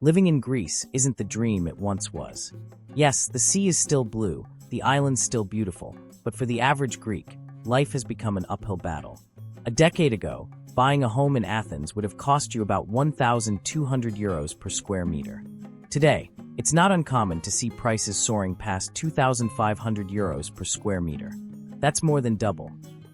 Living in Greece isn't the dream it once was. Yes, the sea is still blue, the island's still beautiful, but for the average Greek, life has become an uphill battle. A decade ago, buying a home in Athens would have cost you about 1,200 euros per square meter. Today, it's not uncommon to see prices soaring past 2,500 euros per square meter. That's more than double.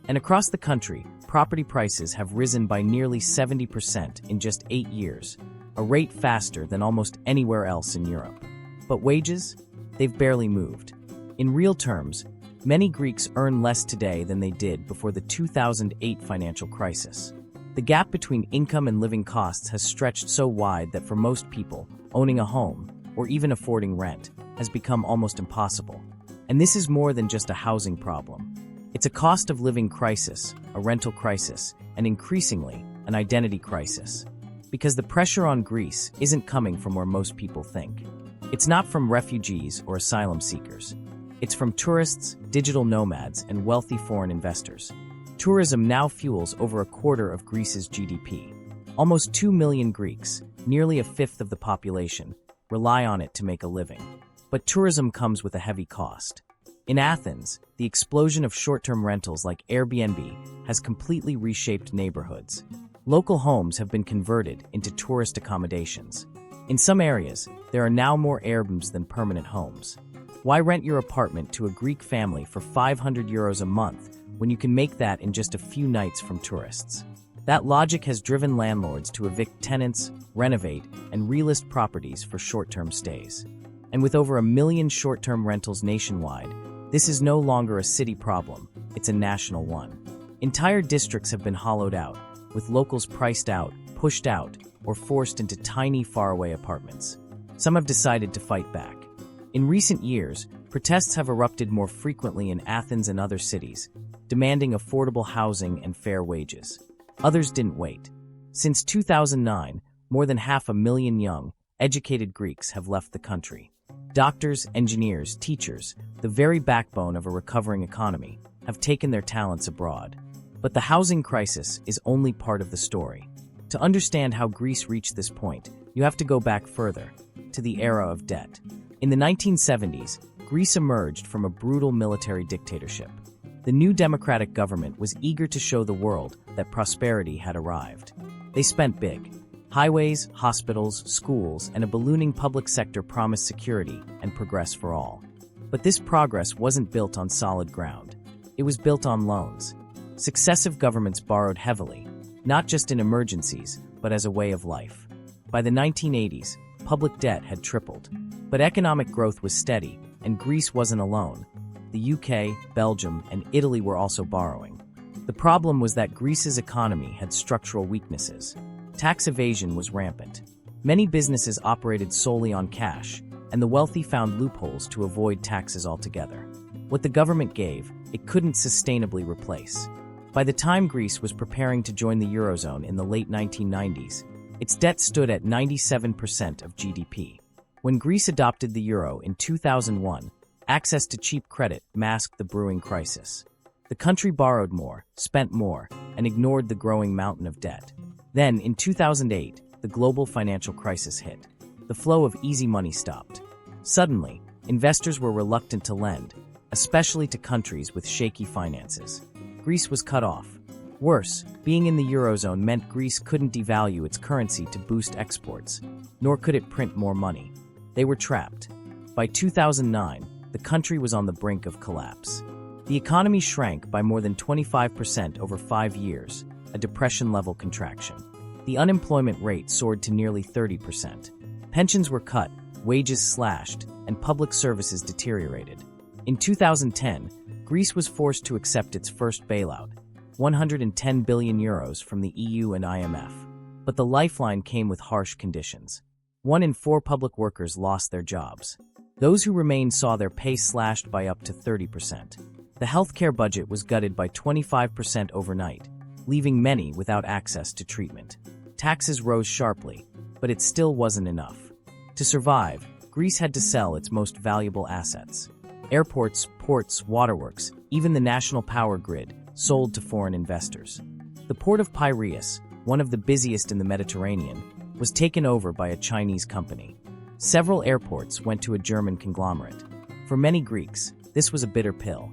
And across the country, property prices have risen by nearly 70% in just 8 years, a rate faster than almost anywhere else in Europe. But wages? They've barely moved. In real terms, many Greeks earn less today than they did before the 2008 financial crisis. The gap between income and living costs has stretched so wide that for most people, owning a home, or even affording rent, has become almost impossible. And this is more than just a housing problem. It's a cost of living crisis, a rental crisis, and increasingly, an identity crisis. Because the pressure on Greece isn't coming from where most people think. It's not from refugees or asylum seekers. It's from tourists, digital nomads, and wealthy foreign investors. Tourism now fuels over a quarter of Greece's GDP. Almost 2 million Greeks, nearly a fifth of the population, rely on it to make a living. But tourism comes with a heavy cost. In Athens, the explosion of short-term rentals like Airbnb has completely reshaped neighborhoods. Local homes have been converted into tourist accommodations. In some areas, there are now more Airbnbs than permanent homes. Why rent your apartment to a Greek family for 500 euros a month when you can make that in just a few nights from tourists? That logic has driven landlords to evict tenants, renovate, and relist properties for short-term stays. And with over 1 million short-term rentals nationwide, this is no longer a city problem, it's a national one. Entire districts have been hollowed out, with locals priced out, pushed out, or forced into tiny, faraway apartments. Some have decided to fight back. In recent years, protests have erupted more frequently in Athens and other cities, demanding affordable housing and fair wages. Others didn't wait. Since 2009, more than 500,000 young, educated Greeks have left the country. Doctors, engineers, teachers, the very backbone of a recovering economy, have taken their talents abroad. But the housing crisis is only part of the story. To understand how Greece reached this point, you have to go back further, to the era of debt. In the 1970s, Greece emerged from a brutal military dictatorship. The new democratic government was eager to show the world that prosperity had arrived. They spent big. Highways, hospitals, schools, and a ballooning public sector promised security and progress for all. But this progress wasn't built on solid ground. It was built on loans. Successive governments borrowed heavily, not just in emergencies, but as a way of life. By the 1980s, public debt had tripled. But economic growth was steady, and Greece wasn't alone. The UK, Belgium, and Italy were also borrowing. The problem was that Greece's economy had structural weaknesses. Tax evasion was rampant. Many businesses operated solely on cash, and the wealthy found loopholes to avoid taxes altogether. What the government gave, it couldn't sustainably replace. By the time Greece was preparing to join the Eurozone in the late 1990s, its debt stood at 97% of GDP. When Greece adopted the euro in 2001, access to cheap credit masked the brewing crisis. The country borrowed more, spent more, and ignored the growing mountain of debt. Then, in 2008, the global financial crisis hit. The flow of easy money stopped. Suddenly, investors were reluctant to lend, especially to countries with shaky finances. Greece was cut off. Worse, being in the Eurozone meant Greece couldn't devalue its currency to boost exports, nor could it print more money. They were trapped. By 2009, the country was on the brink of collapse. The economy shrank by more than 25% over 5 years, a depression-level contraction. The unemployment rate soared to nearly 30%. Pensions were cut, wages slashed, and public services deteriorated. In 2010, Greece was forced to accept its first bailout, 110 billion euros from the EU and IMF. But the lifeline came with harsh conditions. 1 in 4 public workers lost their jobs. Those who remained saw their pay slashed by up to 30%. The healthcare budget was gutted by 25% overnight, leaving many without access to treatment. Taxes rose sharply, but it still wasn't enough. To survive, Greece had to sell its most valuable assets. Airports, ports, waterworks, even the national power grid, sold to foreign investors. The port of Piraeus, one of the busiest in the Mediterranean, was taken over by a Chinese company. Several airports went to a German conglomerate. For many Greeks, this was a bitter pill.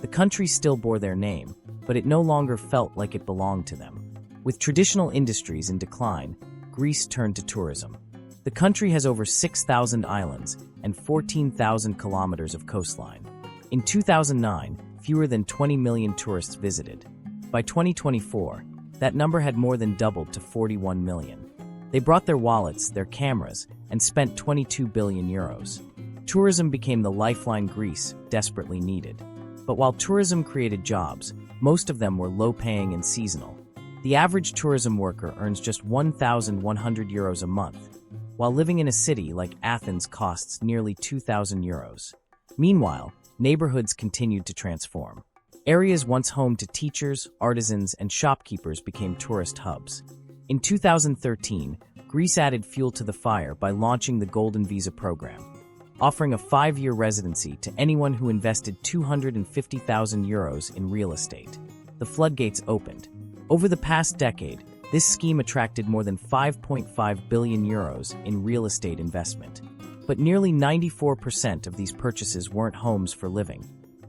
The country still bore their name, but it no longer felt like it belonged to them. With traditional industries in decline, Greece turned to tourism. The country has over 6,000 islands and 14,000 kilometers of coastline. In 2009, fewer than 20 million tourists visited. By 2024, that number had more than doubled to 41 million. They brought their wallets, their cameras, and spent 22 billion euros. Tourism became the lifeline Greece desperately needed. But while tourism created jobs, most of them were low-paying and seasonal. The average tourism worker earns just 1,100 euros a month, while living in a city like Athens costs nearly 2,000 euros. Meanwhile, neighborhoods continued to transform. Areas once home to teachers, artisans, and shopkeepers became tourist hubs. In 2013, Greece added fuel to the fire by launching the Golden Visa program, offering a 5-year residency to anyone who invested 250,000 euros in real estate. The floodgates opened. Over the past decade, this scheme attracted more than 5.5 billion euros in real estate investment. But nearly 94% of these purchases weren't homes for living.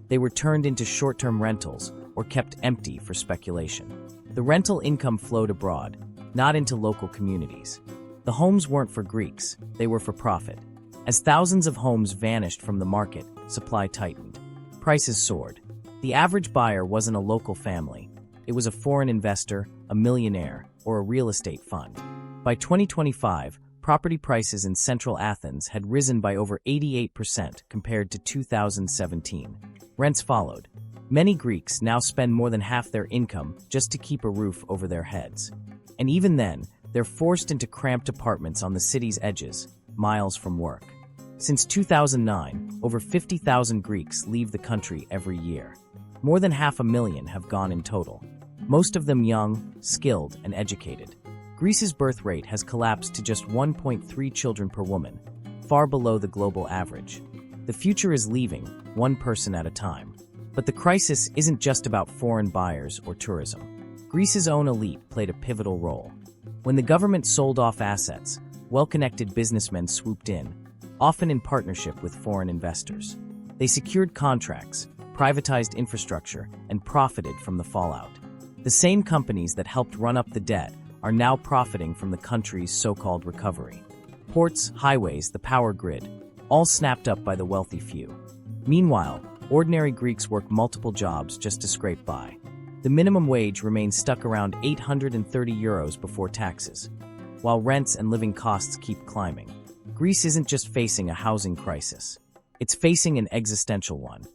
They were turned into short-term rentals or kept empty for speculation. The rental income flowed abroad, not into local communities. The homes weren't for Greeks, they were for profit. As thousands of homes vanished from the market, supply tightened. Prices soared. The average buyer wasn't a local family. It was a foreign investor, a millionaire, or a real estate fund. By 2025, property prices in central Athens had risen by over 88% compared to 2017. Rents followed. Many Greeks now spend more than half their income just to keep a roof over their heads. And even then, they're forced into cramped apartments on the city's edges, miles from work. Since 2009, over 50,000 Greeks leave the country every year. More than 500,000 have gone in total. Most of them young, skilled, and educated. Greece's birth rate has collapsed to just 1.3 children per woman, far below the global average. The future is leaving, one person at a time. But the crisis isn't just about foreign buyers or tourism. Greece's own elite played a pivotal role. When the government sold off assets, well-connected businessmen swooped in, often in partnership with foreign investors. They secured contracts, privatized infrastructure, and profited from the fallout. The same companies that helped run up the debt are now profiting from the country's so-called recovery. Ports, highways, the power grid, all snapped up by the wealthy few. Meanwhile, ordinary Greeks work multiple jobs just to scrape by. The minimum wage remains stuck around 830 euros before taxes, while rents and living costs keep climbing. Greece isn't just facing a housing crisis. It's facing an existential one.